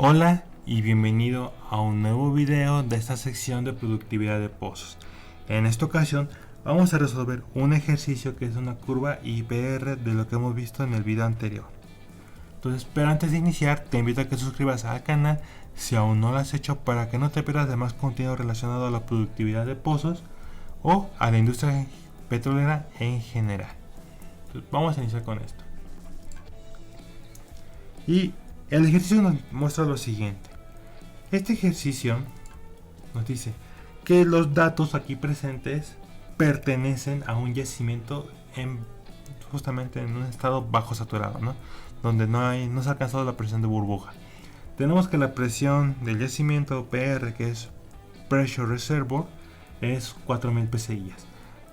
Hola y bienvenido a un nuevo video de esta sección de productividad de pozos. En esta ocasión vamos a resolver un ejercicio que es una curva IPR de lo que hemos visto en el video anterior. Entonces, pero antes de iniciar te invito a que suscribas al canal si aún no lo has hecho para que no te pierdas de más contenido relacionado a la productividad de pozos o a la industria petrolera en general. Entonces, vamos a iniciar con esto. Y el ejercicio nos muestra lo siguiente. Este ejercicio nos dice que los datos aquí presentes pertenecen a un yacimiento justamente en un estado bajo saturado, ¿no? Donde no se ha alcanzado la presión de burbuja. Tenemos que la presión del yacimiento PR, que es Pressure Reservoir, es 4000 psi.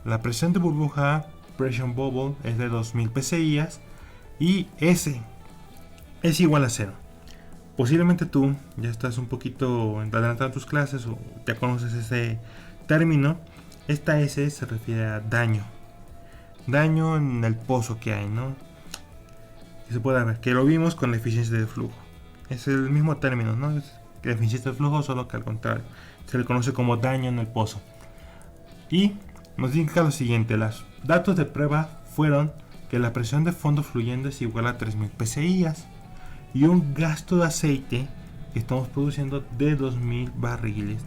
La presión de burbuja, Pressure Bubble, es de 2000 psi y S es igual a 0. Posiblemente tú ya estás un poquito adelantado en tus clases o ya conoces ese término. Esta S se refiere a daño en el pozo que hay, ¿no? Y se puede ver que lo vimos con la eficiencia de flujo. Es el mismo término, ¿no? Es la eficiencia de flujo, solo que al contrario se le conoce como daño en el pozo. Y nos indica lo siguiente: los datos de prueba fueron que la presión de fondo fluyendo es igual a 3000 psi y un gasto de aceite que estamos produciendo de 200 barriles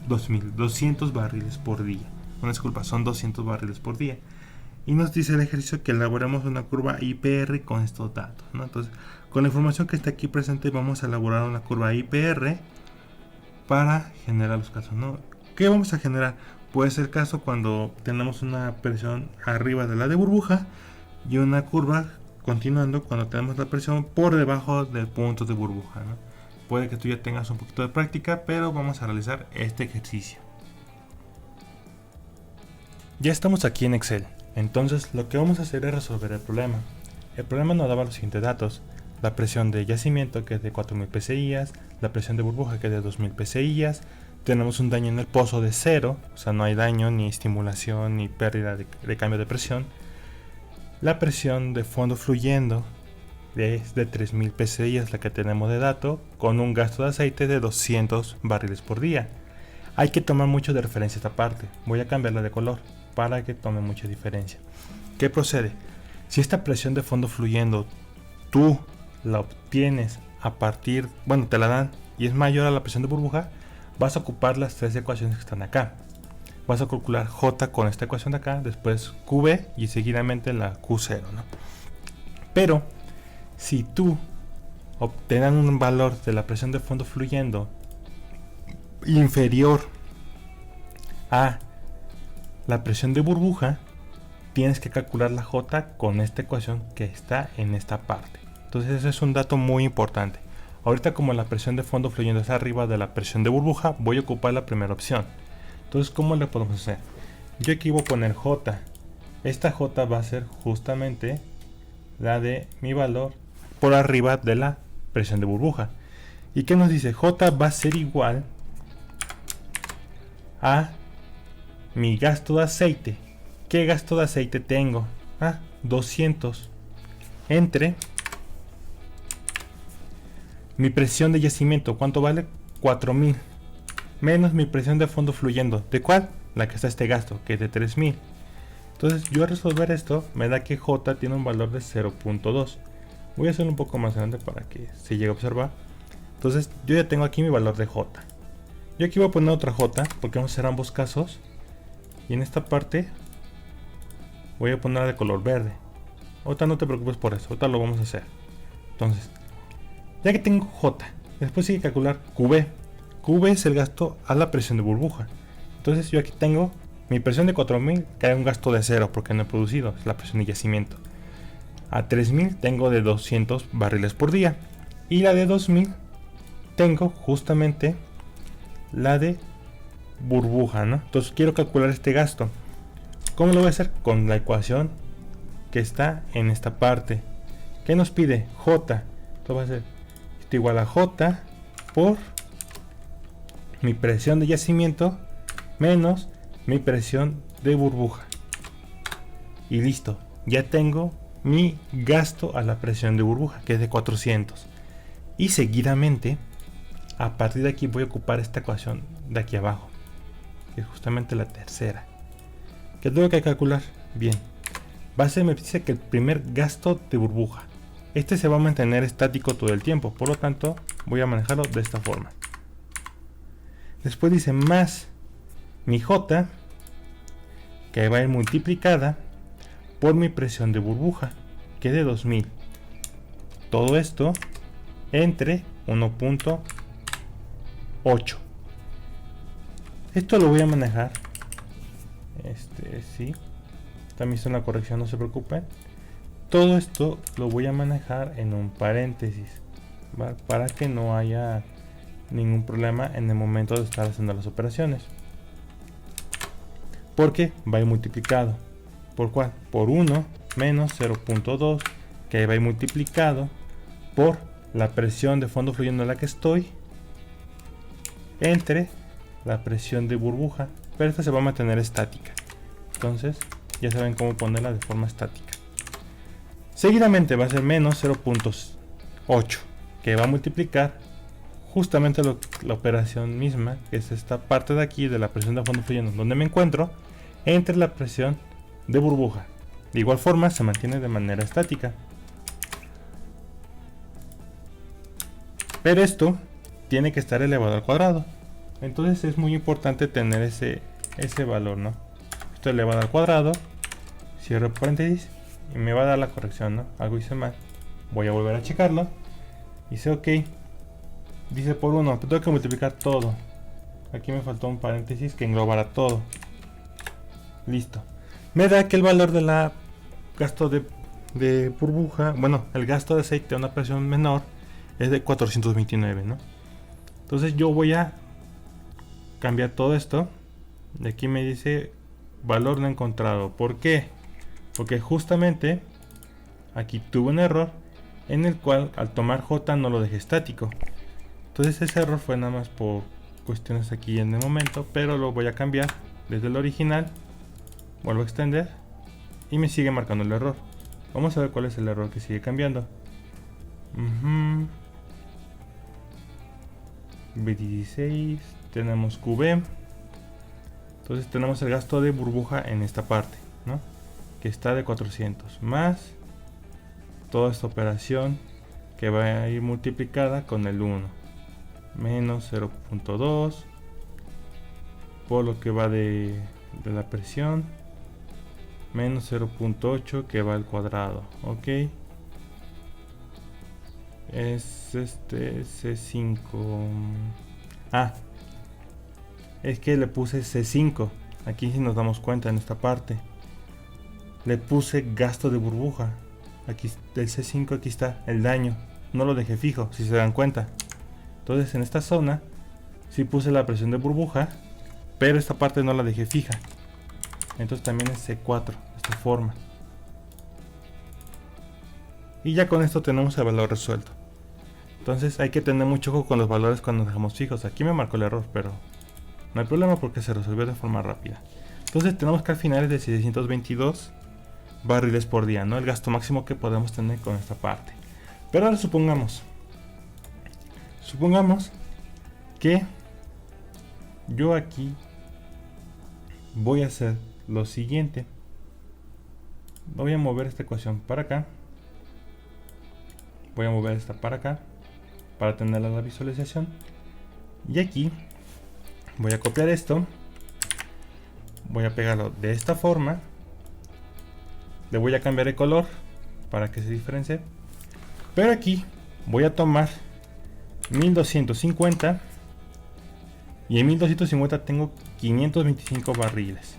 por día. Una disculpa, son 200 barriles por día. Y nos dice el ejercicio que elaboremos una curva IPR con estos datos, ¿no? Entonces, con la información que está aquí presente, vamos a elaborar una curva IPR para generar los casos, ¿no? ¿Qué vamos a generar? Puede ser el caso cuando tenemos una presión arriba de la de burbuja y una curva continuando cuando tenemos la presión por debajo del punto de burbuja, ¿no? Puede que tú ya tengas un poquito de práctica, pero vamos a realizar este ejercicio. Ya estamos aquí en Excel. Entonces lo que vamos a hacer es resolver el problema. El problema nos daba los siguientes datos: la presión de yacimiento, que es de 4000 psi, la presión de burbuja, que es de 2000 psi, tenemos un daño en el pozo de 0, o sea, no hay daño, ni estimulación, ni pérdida de cambio de presión. La presión de fondo fluyendo es de 3000 psi, es la que tenemos de dato, con un gasto de aceite de 200 barriles por día. Hay que tomar mucho de referencia esta parte. Voy a cambiarla de color para que tome mucha diferencia. ¿Qué procede? Si esta presión de fondo fluyendo tú la obtienes a partir, te la dan y es mayor a la presión de burbuja, vas a ocupar las tres ecuaciones que están acá. Vas a calcular J con esta ecuación de acá, después QB y seguidamente la Q0, ¿no? Pero si tú obtengas un valor de la presión de fondo fluyendo inferior a la presión de burbuja, tienes que calcular la J con esta ecuación que está en esta parte. Entonces ese es un dato muy importante. Ahorita, como la presión de fondo fluyendo está arriba de la presión de burbuja, voy a ocupar la primera opción. Entonces, ¿cómo le podemos hacer? Yo aquí voy a poner J. Esta J va a ser justamente la de mi valor por arriba de la presión de burbuja. ¿Y qué nos dice? J va a ser igual a mi gasto de aceite. ¿Qué gasto de aceite tengo? 200 entre mi presión de yacimiento. ¿Cuánto vale? 4000 menos mi presión de fondo fluyendo. ¿De cuál? La que está este gasto, que es de 3000. Entonces yo al resolver esto me da que J tiene un valor de 0.2. Voy a hacerlo un poco más grande para que se llegue a observar. Entonces yo ya tengo aquí mi valor de J. Yo aquí voy a poner otra J porque vamos a hacer ambos casos. Y en esta parte voy a ponerla de color verde. Ahorita no te preocupes por eso, ahorita lo vamos a hacer. Entonces, ya que tengo J, después sigue calcular QB. QB es el gasto a la presión de burbuja. Entonces yo aquí tengo mi presión de 4000, que hay un gasto de 0 porque no he producido, es la presión de yacimiento. A 3000 tengo de 200 barriles por día. Y la de 2000 tengo justamente la de burbuja, ¿no? Entonces quiero calcular este gasto. ¿Cómo lo voy a hacer? Con la ecuación que está en esta parte. ¿Qué nos pide? J. Esto va a ser esto igual a J por mi presión de yacimiento menos mi presión de burbuja. Y listo, ya tengo mi gasto a la presión de burbuja, que es de 400. Y seguidamente a partir de aquí voy a ocupar esta ecuación de aquí abajo, que es justamente la tercera. ¿Qué tengo que calcular? Bien, base me dice que el primer gasto de burbuja, este se va a mantener estático todo el tiempo, por lo tanto voy a manejarlo de esta forma. Después dice más mi J, que va a ir multiplicada por mi presión de burbuja, que es de 2000. Todo esto entre 1.8. Esto lo voy a manejar. Sí. También hice una corrección, no se preocupen. Todo esto lo voy a manejar en un paréntesis, ¿vale? Para que no haya ningún problema en el momento de estar haciendo las operaciones. Porque va a ir multiplicado. ¿Por cuál? Por 1 menos 0.2, que va a ir multiplicado por la presión de fondo fluyendo en la que estoy entre la presión de burbuja, pero esta se va a mantener estática. Entonces ya saben cómo ponerla de forma estática. Seguidamente va a ser menos 0.8, que va a multiplicar justamente la operación misma, que es esta parte de aquí de la presión de fondo fluyendo donde me encuentro, entre la presión de burbuja. De igual forma se mantiene de manera estática. Pero esto tiene que estar elevado al cuadrado. Entonces es muy importante tener ese valor, ¿no? Esto elevado al cuadrado, cierro paréntesis y me va a dar la corrección, ¿no? Algo hice mal. Voy a volver a checarlo. Dice ok. Dice por 1, pero tengo que multiplicar todo. Aquí me faltó un paréntesis que englobara todo. Listo. Me da que el valor de la gasto de burbuja, bueno, el gasto de aceite a una presión menor es de 429, ¿no? Entonces yo voy a cambiar todo esto. De aquí me dice valor no encontrado. ¿Por qué? Porque justamente aquí tuve un error en el cual al tomar J no lo dejé estático. Entonces ese error fue nada más por cuestiones aquí en el momento, pero lo voy a cambiar desde el original. Vuelvo a extender y me sigue marcando el error. Vamos a ver cuál es el error que sigue cambiando. B16, tenemos QB. Entonces tenemos el gasto de burbuja en esta parte, ¿no? Que está de 400 más toda esta operación que va a ir multiplicada con el 1 menos 0.2 por lo que va de la presión menos 0.8 que va al cuadrado. Ok, es C5. Es que le puse C5 aquí, si nos damos cuenta en esta parte le puse gasto de burbuja. Aquí del C5, aquí está el daño, no lo dejé fijo, si se dan cuenta. Entonces en esta zona sí puse la presión de burbuja, pero esta parte no la dejé fija. Entonces también es C4 de esta forma. Y ya con esto tenemos el valor resuelto. Entonces hay que tener mucho ojo con los valores cuando nos dejamos fijos. Aquí me marcó el error, pero no hay problema porque se resolvió de forma rápida. Entonces tenemos que al final es de 622 barriles por día, ¿no? El gasto máximo que podemos tener con esta parte. Pero ahora supongamos que yo aquí voy a hacer lo siguiente. Voy a mover esta ecuación para acá. Voy a mover esta para acá para tener la visualización. Y aquí voy a copiar esto. Voy a pegarlo de esta forma. Le voy a cambiar el color para que se diferencie. Pero aquí voy a tomar 1250. Y en 1250 tengo 525 barriles.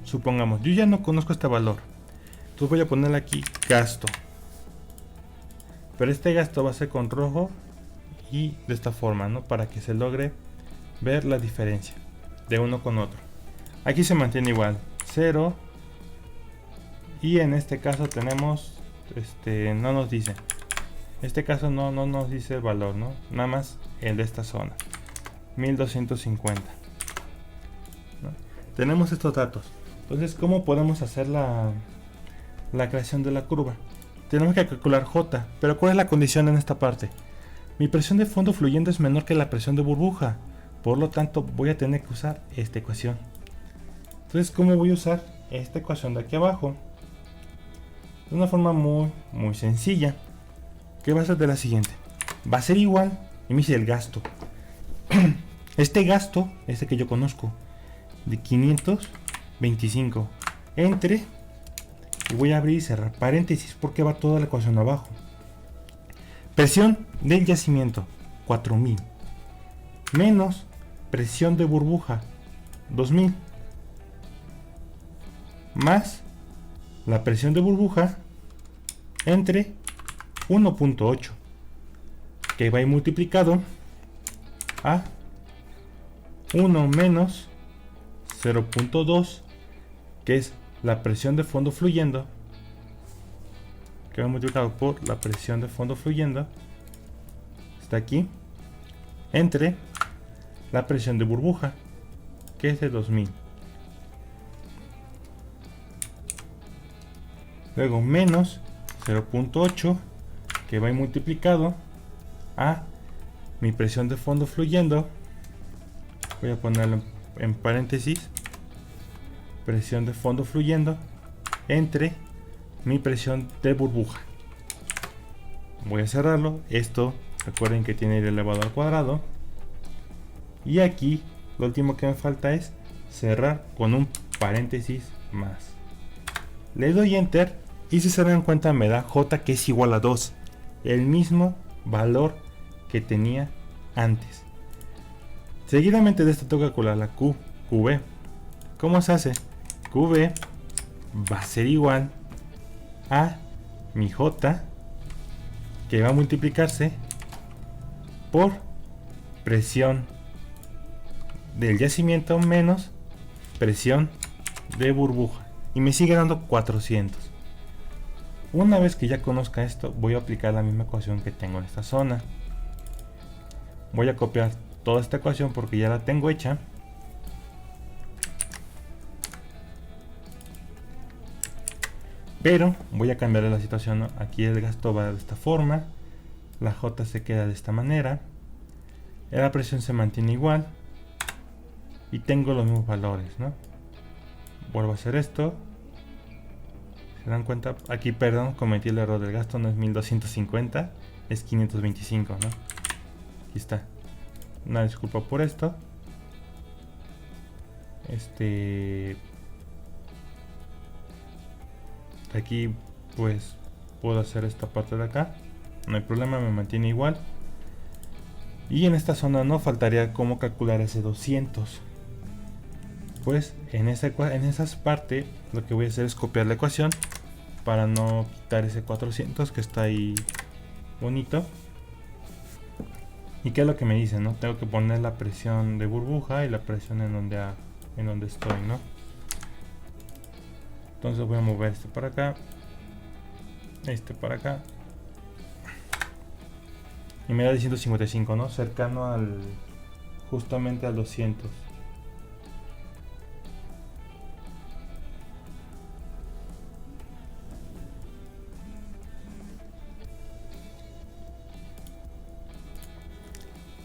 Supongamos, yo ya no conozco este valor. Entonces voy a ponerle aquí gasto. Pero este gasto va a ser con rojo y de esta forma, ¿no? Para que se logre ver la diferencia de uno con otro. Aquí se mantiene igual, 0. Y en este caso tenemos, no nos dice. En este caso no nos dice el valor, ¿no? Nada más el de esta zona. 1250. ¿No? Tenemos estos datos. Entonces, ¿cómo podemos hacer la creación de la curva? Tenemos que calcular J, pero ¿cuál es la condición en esta parte? Mi presión de fondo fluyendo es menor que la presión de burbuja, por lo tanto voy a tener que usar esta ecuación. Entonces, ¿cómo voy a usar esta ecuación de aquí abajo? De una forma muy sencilla, que va a ser de la siguiente. Va a ser igual, y me dice el gasto. Este gasto, este que yo conozco, de 525 entre, y voy a abrir y cerrar paréntesis porque va toda la ecuación abajo. Presión del yacimiento 4000 menos presión de burbuja 2000 más la presión de burbuja entre 1.8, que va a ir multiplicado a 1 menos 0.2, que es la presión de fondo fluyendo, que va multiplicado por la presión de fondo fluyendo, está aquí, entre la presión de burbuja, que es de 2000. Luego menos 0.8, que va a ir multiplicado a mi presión de fondo fluyendo, voy a ponerlo en paréntesis, presión de fondo fluyendo entre mi presión de burbuja. Voy a cerrarlo. Esto recuerden que tiene ir elevado al cuadrado, y aquí lo último que me falta es cerrar con un paréntesis más. Le doy enter y si se dan cuenta me da J, que es igual a 2, el mismo valor que tenía antes. Seguidamente de esto tengo que calcular la QV. ¿Cómo se hace? QV va a ser igual a mi J, que va a multiplicarse por presión del yacimiento menos presión de burbuja, y me sigue dando 400. Una vez que ya conozca esto, voy a aplicar la misma ecuación que tengo en esta zona. Voy a copiar toda esta ecuación porque ya la tengo hecha. Pero voy a cambiar la situación, ¿no? Aquí el gasto va de esta forma, la J se queda de esta manera, la presión se mantiene igual y tengo los mismos valores, ¿no? Vuelvo a hacer esto. ¿Se dan cuenta? Aquí, perdón, cometí el error del gasto, no es 1250, es 525, ¿no? Aquí está. Una disculpa por esto. Aquí pues puedo hacer esta parte de acá, no hay problema, me mantiene igual. Y en esta zona no faltaría cómo calcular ese 200. Pues en esa parte lo que voy a hacer es copiar la ecuación para no quitar ese 400 que está ahí bonito. ¿Y qué es lo que me dice? ¿No? Tengo que poner la presión de burbuja y la presión en donde estoy, ¿no? Entonces voy a mover este para acá, este para acá, y me da de 155, ¿no? Cercano justamente al 200.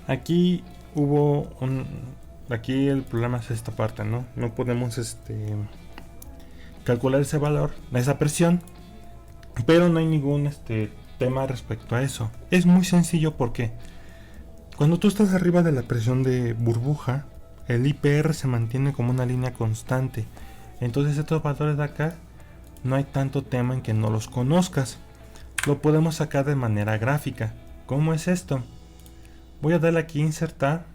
Aquí aquí el problema es esta parte, ¿no? No podemos calcular ese valor, esa presión, pero no hay ningún tema respecto a eso. Es muy sencillo porque cuando tú estás arriba de la presión de burbuja, el IPR se mantiene como una línea constante. Entonces estos valores de acá no hay tanto tema en que no los conozcas. Lo podemos sacar de manera gráfica. ¿Cómo es esto? Voy a darle aquí insertar,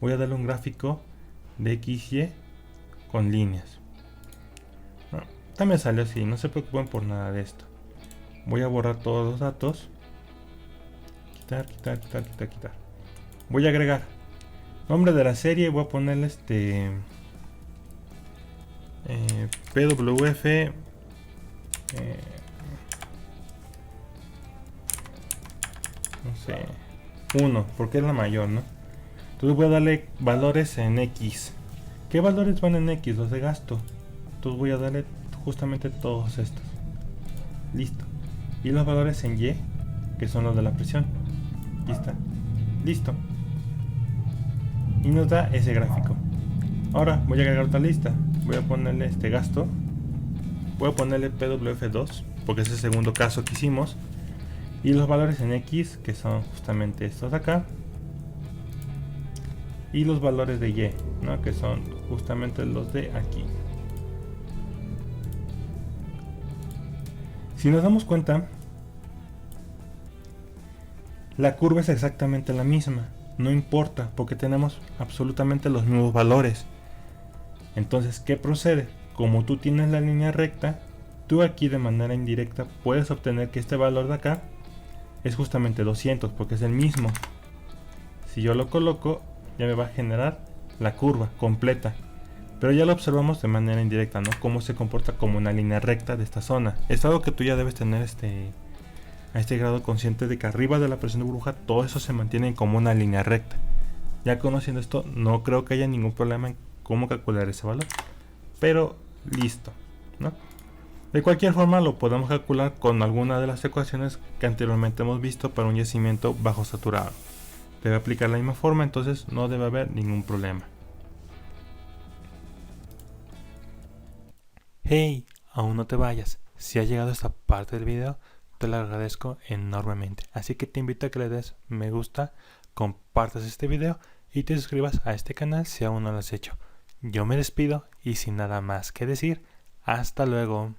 voy a darle un gráfico de XY con líneas. También salió así, no se preocupen por nada de esto. Voy a borrar todos los datos. Quitar. Voy a agregar nombre de la serie, voy a ponerle PWF no sé, 1, porque es la mayor, ¿no? Entonces voy a darle valores en X. ¿Qué valores van en X? Los de gasto. Entonces voy a darle justamente todos estos. Listo. Y los valores en Y, que son los de la presión. Aquí está. Listo. Y nos da ese gráfico. Ahora voy a agregar otra lista. Voy a ponerle este gasto. Voy a ponerle PWF2 porque es el segundo caso que hicimos. Y los valores en X, que son justamente estos de acá. Y los valores de Y, ¿no? Que son justamente los de aquí. Si nos damos cuenta, la curva es exactamente la misma. No importa, porque tenemos absolutamente los mismos valores. Entonces, ¿qué procede? Como tú tienes la línea recta, tú aquí de manera indirecta puedes obtener que este valor de acá es justamente 200, porque es el mismo. Si yo lo coloco, ya me va a generar la curva completa. Pero ya lo observamos de manera indirecta, ¿no? Cómo se comporta como una línea recta de esta zona. Es algo que tú ya debes tener a este grado consciente de que arriba de la presión de burbuja todo eso se mantiene como una línea recta. Ya conociendo esto, no creo que haya ningún problema en cómo calcular ese valor. Pero listo, ¿no? De cualquier forma lo podemos calcular con alguna de las ecuaciones que anteriormente hemos visto para un yacimiento bajo saturado. Debe aplicar la misma forma, entonces no debe haber ningún problema. Hey, aún no te vayas. Si has llegado a esta parte del video, te lo agradezco enormemente. Así que te invito a que le des me gusta, compartas este video y te suscribas a este canal si aún no lo has hecho. Yo me despido y sin nada más que decir, hasta luego.